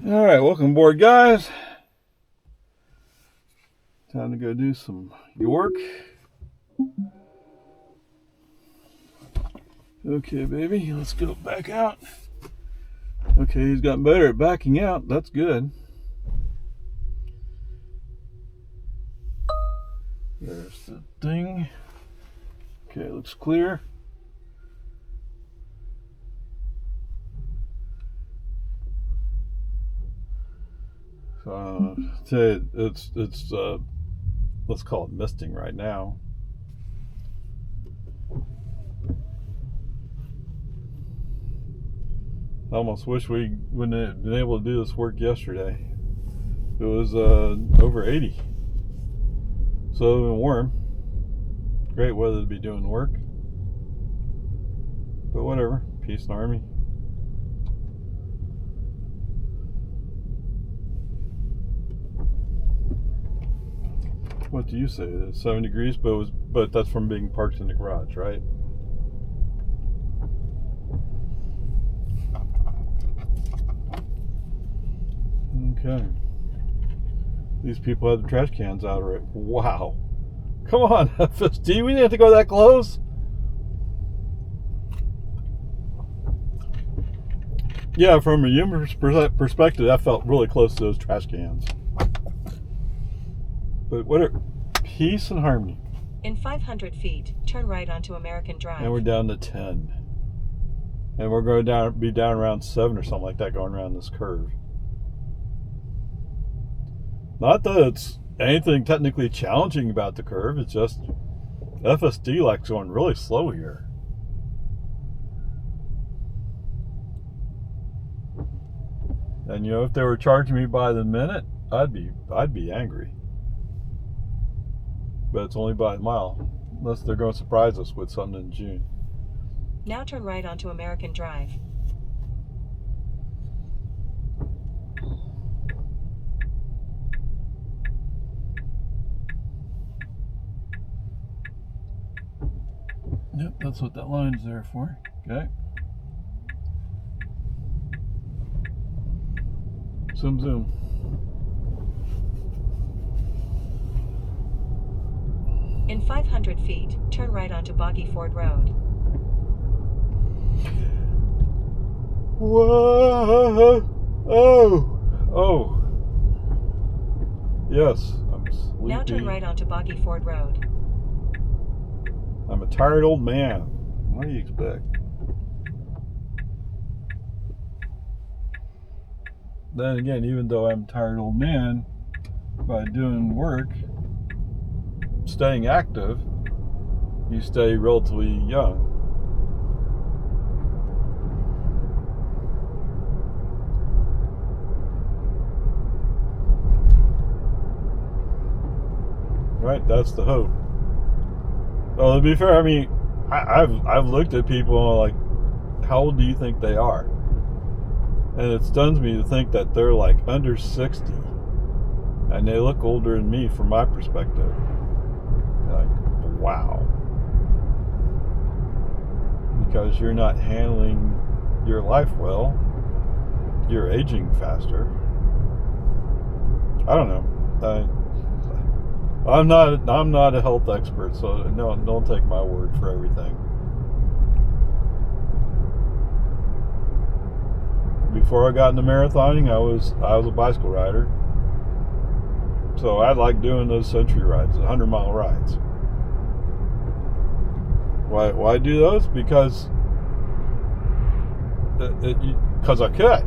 All right, welcome aboard, guys. Time to go do some York. Okay, baby, let's go back out. Okay, he's gotten better at backing out. That's good. There's the thing. Okay, looks clear. It's let's call it misting right now. I almost wish we wouldn't have been able to do this work yesterday. It was over 80, so it's been warm. Great weather to be doing work, but whatever. Peace and Army. What do you say? It's 7 degrees, but that's from being parked in the garage, right? Okay. These people had the trash cans out already. Wow. Come on, FSD. We didn't have to go that close. Yeah, from a human perspective, that felt really close to those trash cans. But what are peace and harmony? In 500 feet, turn right onto American Drive. And we're down to 10. And we're going to be down around 7 or something like that going around this curve. Not that it's anything technically challenging about the curve, it's just FSD likes going really slow here. And you know, if they were charging me by the minute, I'd be angry. But it's only by a mile, unless they're going to surprise us with something in June. Now turn right onto American Drive. Yep, that's what that line's there for. Okay. Zoom, zoom. In 500 feet, turn right onto Boggy Ford Road. Whoa! Oh! Yes, I'm sleepy. Now turn right onto Boggy Ford Road. I'm a tired old man. What do you expect? Then again, even though I'm a tired old man, by doing work, staying active, you stay relatively young. Right, that's the hope. Well, to be fair, I mean, I've looked at people like, how old do you think they are? And it stuns me to think that they're like under 60, and they look older than me from my perspective. Like, wow. Because you're not handling your life well. You're aging faster. I don't know. I'm not a health expert, so no, don't take my word for everything. Before I got into marathoning, I was a bicycle rider. So I like doing those century rides, 100-mile rides. Why do those? Because I could.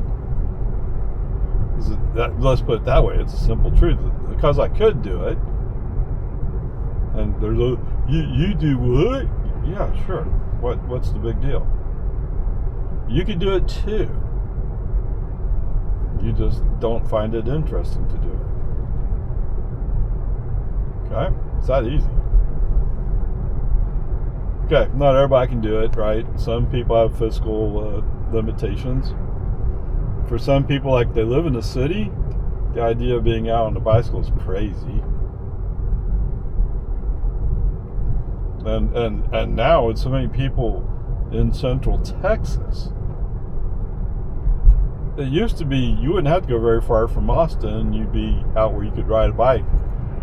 Let's put it that way. It's a simple truth. Because I could do it. And there's you do what? Yeah, sure. What's the big deal? You can do it too. You just don't find it interesting to do it. Okay? It's that easy. Okay, not everybody can do it, right? Some people have physical limitations. For some people, like they live in the city, the idea of being out on a bicycle is crazy. And now with so many people in Central Texas, it used to be you wouldn't have to go very far from Austin. You'd be out where you could ride a bike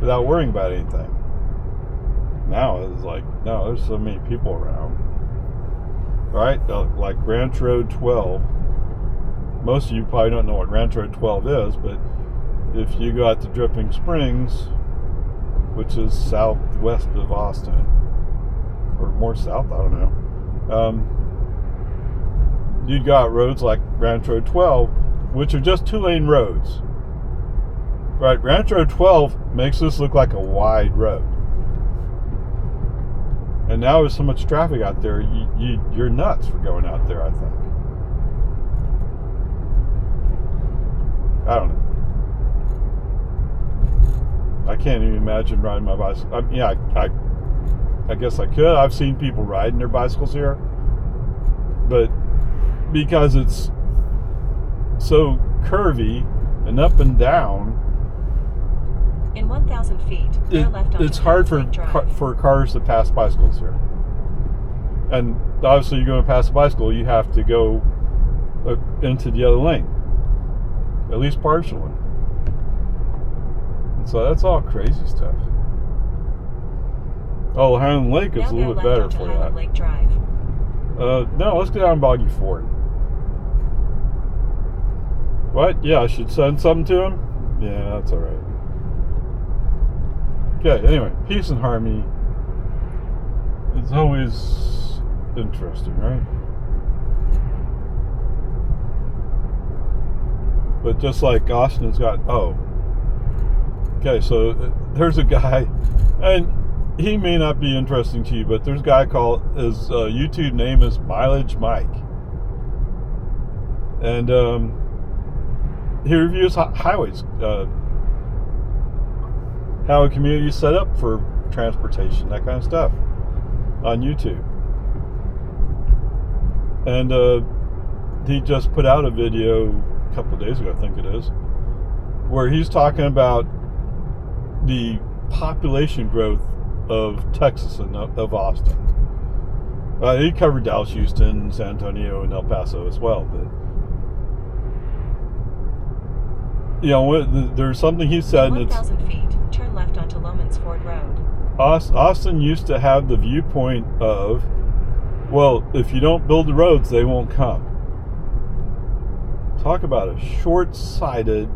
without worrying about anything. Now it's like, no, there's so many people around. Right? Like Ranch Road 12. Most of you probably don't know what Ranch Road 12 is, but if you go out to Dripping Springs, which is southwest of Austin, or more south, I don't know, you'd go out roads like Ranch Road 12, which are just 2-lane roads. Right? Ranch Road 12 makes this look like a wide road. And now there's so much traffic out there, you're nuts for going out there, I think. I don't know. I can't even imagine riding my bicycle. I guess I could. I've seen people riding their bicycles here. But because it's so curvy and up and down, in 1,000 feet, turn left onto it's hard for cars to pass bicycles here. And obviously, you're going to pass a bicycle, you have to go into the other lane, at least partially. And so that's all crazy stuff. Oh, Highland Lake is a little bit better for that. Lake Drive. No, let's go down Boggy Ford. What? Yeah, I should send something to him? Yeah, that's all right. Okay, anyway, peace and harmony is always interesting, right? But just like Austin's got, okay, so there's a guy, and he may not be interesting to you, but there's a guy called, his YouTube name is Mileage Mike. And he reviews highways, how a community is set up for transportation, that kind of stuff, on YouTube. And he just put out a video a couple of days ago, I think it is, where he's talking about the population growth of Texas and of Austin. He covered Dallas, Houston, San Antonio, and El Paso as well, but you know, there's something he said. In 1,000 feet, turn left onto Lomans Ford Road. Austin used to have the viewpoint of, well, if you don't build the roads, they won't come. Talk about a short-sighted,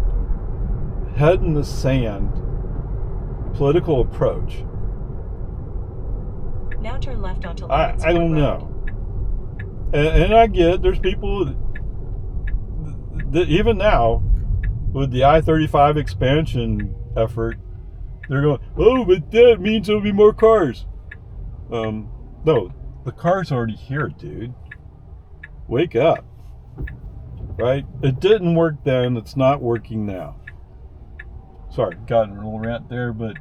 head in the sand political approach. Now turn left onto Lomans I don't know. And I get there's people that even now, with the I-35 expansion effort, they're going, oh, but that means there'll be more cars. No, the car's already here, dude. Wake up. Right? It didn't work then. It's not working now. Sorry, got in a little rant there, but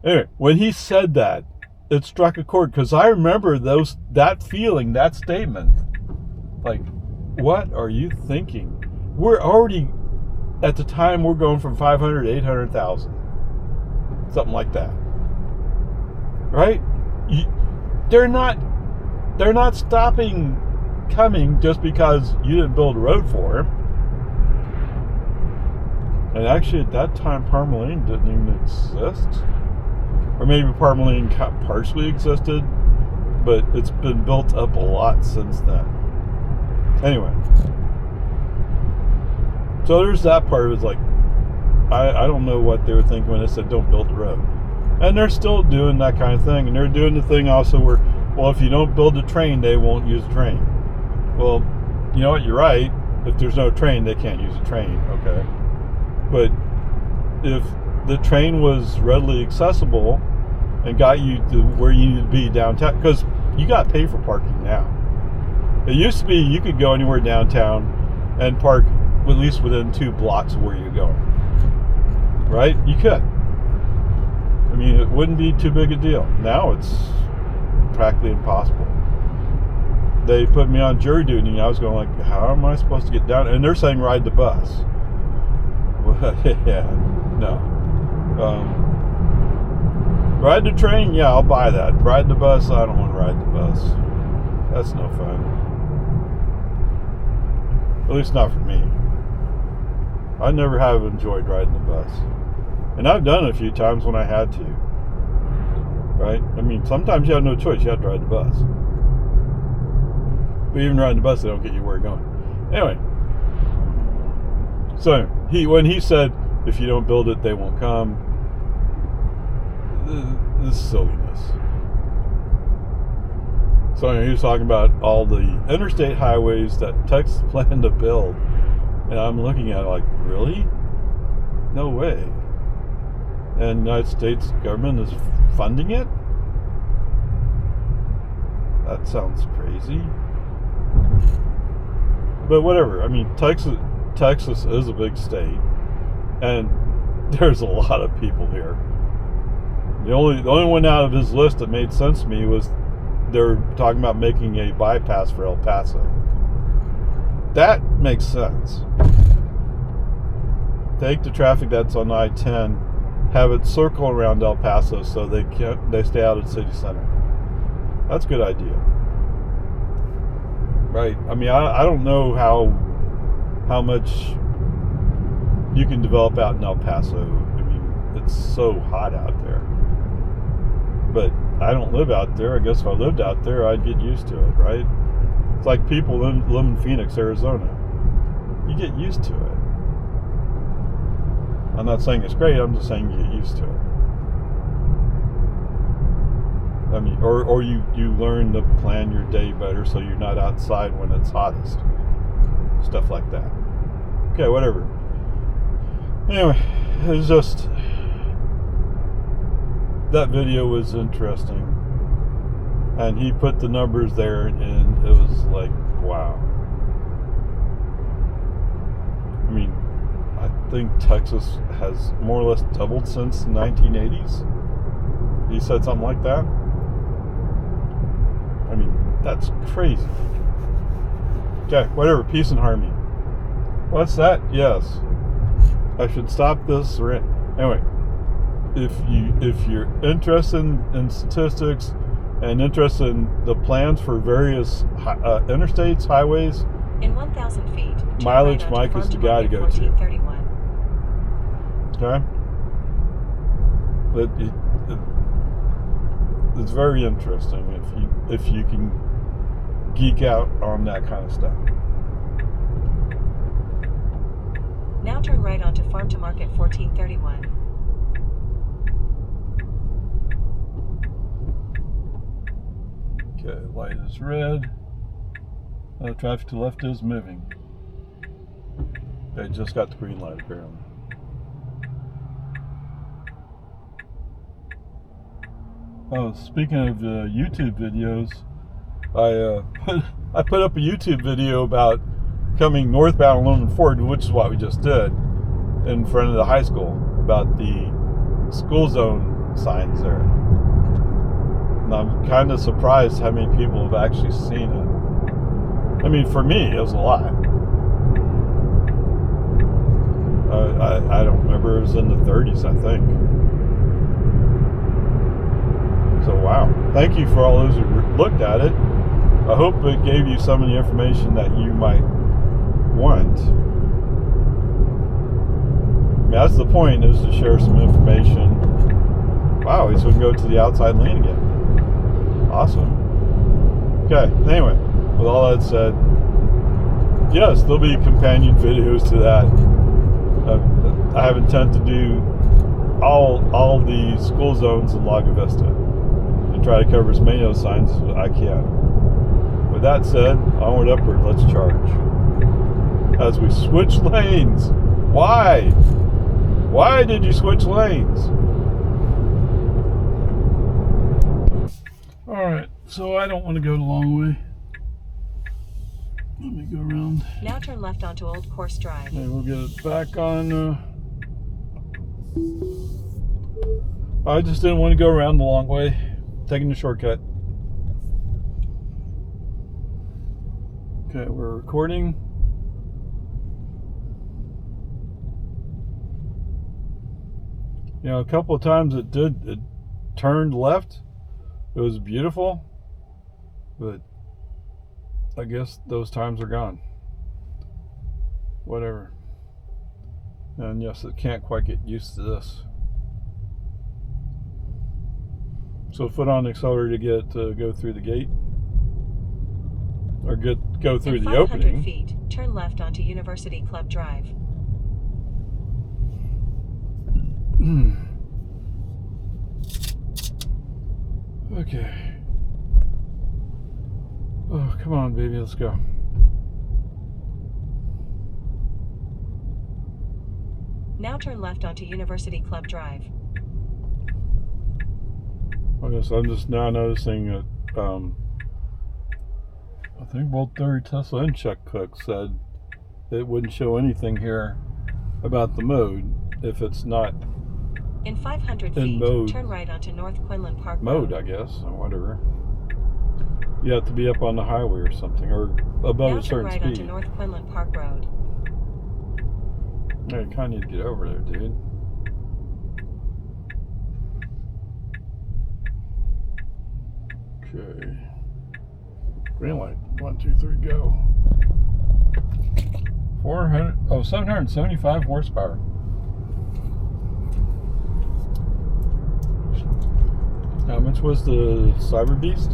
anyway, when he said that, it struck a chord, because I remember that feeling, that statement. Like, what are you thinking? We're already, at the time, we're going from 500 to 800,000. Something like that. Right? They're not stopping coming just because you didn't build a road for them. And actually, at that time, Parmaline didn't even exist. Or maybe Parmaline partially existed, but it's been built up a lot since then. Anyway, so there's that part of it. It's like, I don't know what they were thinking when they said don't build the road. And they're still doing that kind of thing. And they're doing the thing also where, well, if you don't build a train, they won't use a train. Well, you know what, you're right. If there's no train, they can't use a train, okay? But if the train was readily accessible and got you to where you need to be downtown, because you got to pay for parking now. It used to be you could go anywhere downtown and park at least within 2 blocks of where you're going. Right? You could. I mean, it wouldn't be too big a deal. Now it's practically impossible. They put me on jury duty and I was going like, how am I supposed to get down? And they're saying ride the bus. Well, yeah, no. Ride the train? Yeah, I'll buy that. Ride the bus? I don't want to ride the bus. That's no fun. least not for me. I never have enjoyed riding the bus. And I've done it a few times when I had to. Right? I mean, sometimes you have no choice. You have to ride the bus. But even riding the bus, they don't get you where you're going. Anyway. So, when he said, if you don't build it, they won't come. This is silliness. So he was talking about all the interstate highways that Texas planned to build. And I'm looking at it like, really? No way. And the United States government is funding it? That sounds crazy. But whatever. I mean, Texas is a big state. And there's a lot of people here. The only one out of his list that made sense to me was they're talking about making a bypass for El Paso. That makes sense. Take the traffic that's on I-10, have it circle around El Paso so they stay out of the city center. That's a good idea. Right? I mean, I don't know how much you can develop out in El Paso. I mean, it's so hot out there. But I don't live out there. I guess if I lived out there, I'd get used to it, right? It's like people live in Phoenix, Arizona. You get used to it. I'm not saying it's great. I'm just saying you get used to it. I mean, or you learn to plan your day better so you're not outside when it's hottest. Stuff like that. Okay, whatever. Anyway, it's just... that video was interesting, and he put the numbers there, and it was like, wow. I mean, I think Texas has more or less doubled since the 1980s. He said something like that. I mean, that's crazy. Okay, whatever. Peace and harmony. What's that? Yes. I should stop this. Anyway. If you're interested in statistics and interested in the plans for various interstates, highways, in 1,000 feet, Mileage right Mike is the guy to go to. 1431. Okay. It's very interesting if you can geek out on that kind of stuff. Now turn right onto Farm to Market 1431. Okay, light is red. Traffic to the left is moving. They just got the green light apparently. Oh, speaking of YouTube videos, I put up a YouTube video about coming northbound on Lone Ford, which is what we just did, in front of the high school, about the school zone signs there. And I'm kind of surprised how many people have actually seen it. I mean, for me, it was a lot. I don't remember, it was in the 30s, I think. So, wow. Thank you for all those who looked at it. I hope it gave you some of the information that you might want. I mean, that's the point, is to share some information. Wow, so we can go to the outside lane again. Awesome. Okay, anyway, with all that said, yes, there'll be companion videos to that. I have intent to do all the school zones in Lago Vista and try to cover as many of those signs as I can. With that said, onward, upward, let's charge. As we switch lanes. Why? Why did you switch lanes? Alright, so I don't want to go the long way. Let me go around. Now turn left onto Old Course Drive. Okay, we'll get it back on. I just didn't want to go around the long way. Taking the shortcut. Okay, we're recording. You know, a couple of times it turned left. It was beautiful, but I guess those times are gone. whatever. And yes, it can't quite get used to this. So foot on the accelerator to get go through the gate, or go through the opening. 500 feet, turn left onto University Club Drive. Okay. Oh, come on, baby, let's go. Now turn left onto University Club Drive. I'm just now noticing that I think both Larry Tesla and Chuck Cook said it wouldn't show anything here about the mode if it's not in 500 in feet, mode. Turn right onto North Quinlan Park Mode, Road. I guess, or whatever. You have to be up on the highway or something, or above now a certain turn right speed. onto North Quinlan Park Road. Yeah, you kind of need to get over there, dude. Okay. Green light. 1, 2, 3, go. 775 horsepower. How much was the Cyber Beast?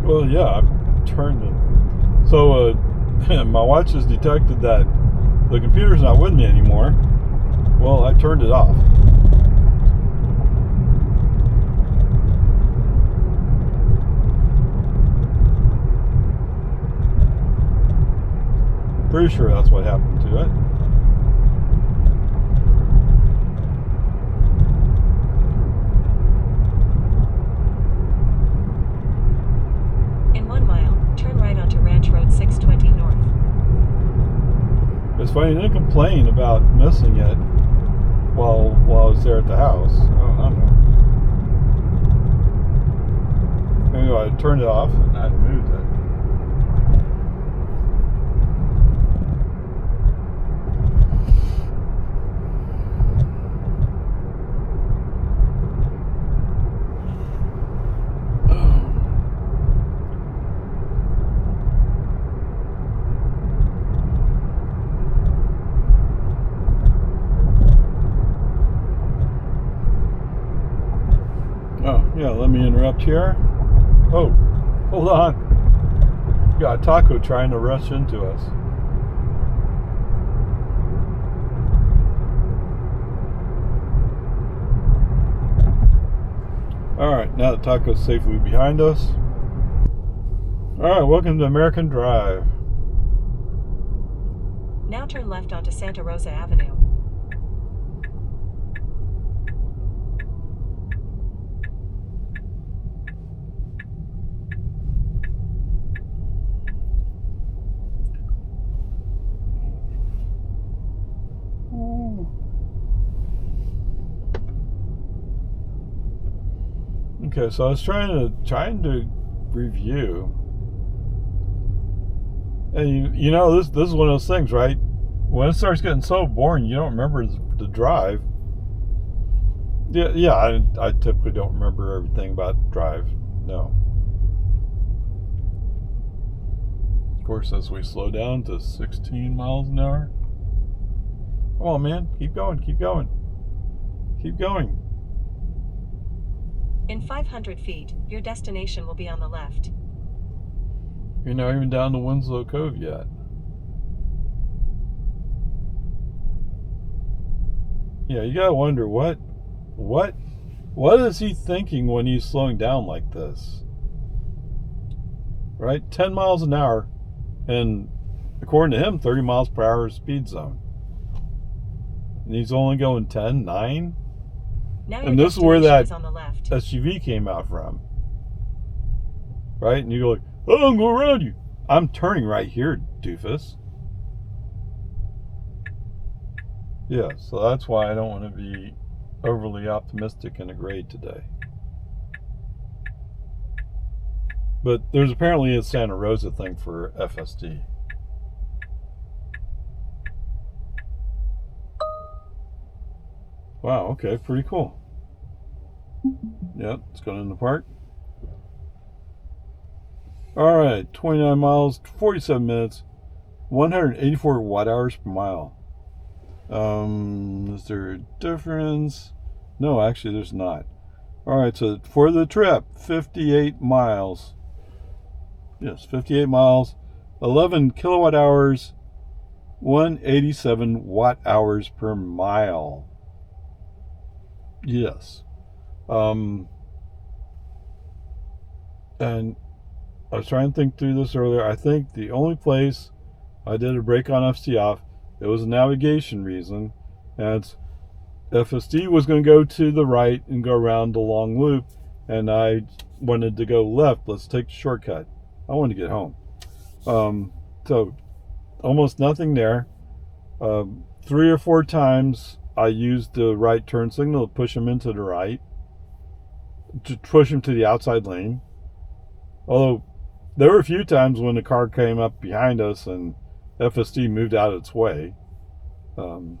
Well, yeah, I turned it. So, my watch has detected that the computer's not with me anymore. Well, I turned it off. Pretty sure that's what happened to it. In 1 mile, turn right onto Ranch Road 620 North. It's funny, you didn't complain about missing it while I was there at the house. I don't know. Anyway, I turned it off and I moved it. Oh, yeah, let me interrupt here. Oh, hold on. Got a taco trying to rush into us. Alright, now the taco's safely behind us. Alright, welcome to American Drive. Now turn left onto Santa Rosa Avenue. Okay, so I was trying to review, and you know this is one of those things, right? When it starts getting so boring, you don't remember the drive. Yeah, I typically don't remember everything about drive. No. Of course, as we slow down to 16 miles an hour. Come on, man, keep going, keep going, keep going. In 500 feet, your destination will be on the left. You're not even down to Winslow Cove yet. Yeah, you gotta wonder what is he thinking when he's slowing down like this? Right? 10 miles an hour, and according to him, 30 miles per hour speed zone. And he's only going 10, 9? Now and this is where that on the left. SUV came out from. Right? And you go like, oh, I'm going around you. I'm turning right here, doofus. Yeah, so that's why I don't want to be overly optimistic in a grade today. But there's apparently a Santa Rosa thing for FSD. Wow, okay, pretty cool. Yep, it's going in the park. All right, 29 miles, 47 minutes, 184 watt hours per mile. Is there a difference? No, actually, there's not. All right, so for the trip, 58 miles. Yes, 58 miles, 11 kilowatt hours, 187 watt hours per mile. Yes. And I was trying to think through this earlier. I think the only place I did a break on FSD off, it was a navigation reason, and FSD was going to go to the right and go around the long loop, and I wanted to go left. Let's take the shortcut. I wanted to get home. So almost nothing there. 3 or 4 times I used the right turn signal to push him into the right, to push him to the outside lane. Although there were a few times when the car came up behind us and FSD moved out of its way. And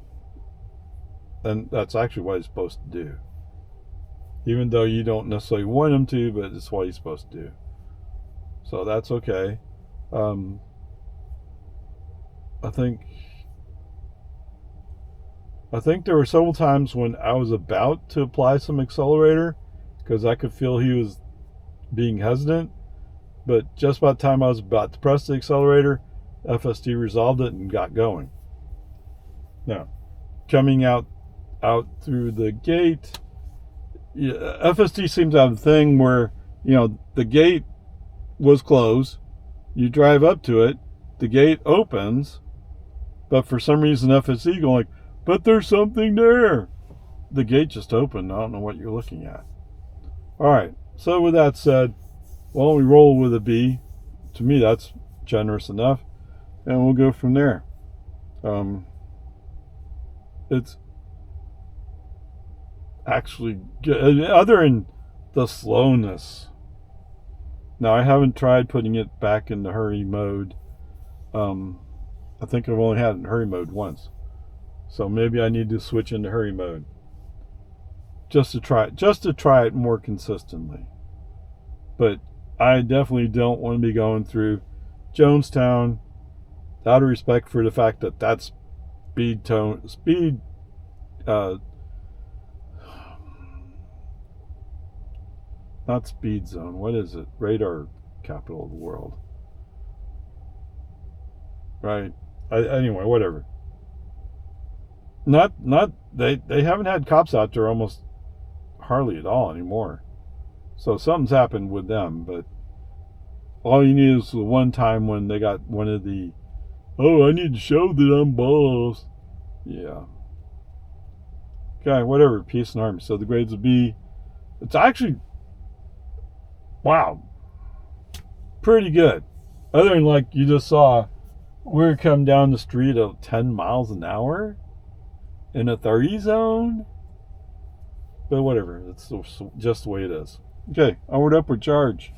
that's actually what he's supposed to do. Even though you don't necessarily want him to, but it's what he's supposed to do. So that's okay. I think there were several times when I was about to apply some accelerator because I could feel he was being hesitant. But just about the time I was about to press the accelerator, FSD resolved it and got going. Now, coming out through the gate, FSD seems to have a thing where, the gate was closed. You drive up to it, the gate opens, but for some reason FSD going like, but there's something there. The gate just opened. I don't know what you're looking at. All right. So with that said, why don't we roll with a B? To me, that's generous enough, and we'll go from there. It's actually good, other than the slowness. Now, I haven't tried putting it back into hurry mode. I think I've only had it in hurry mode once, so maybe I need to switch into hurry mode just to try it more consistently. But I definitely don't want to be going through Jonestown out of respect for the fact that that's not speed zone. What is it? Radar capital of the world. Right. Anyway, whatever. They haven't had cops out there almost hardly at all anymore. So something's happened with them, but all you need is the one time when they got one of the, I need to show that I'm boss. Yeah. Okay, whatever. Peace and harmony. So the grades will be, it's actually, wow, pretty good. Other than like you just saw, we're coming down the street at 10 miles an hour in a 30 zone. But whatever, it's just the way it is. Okay, onward, upward, charge.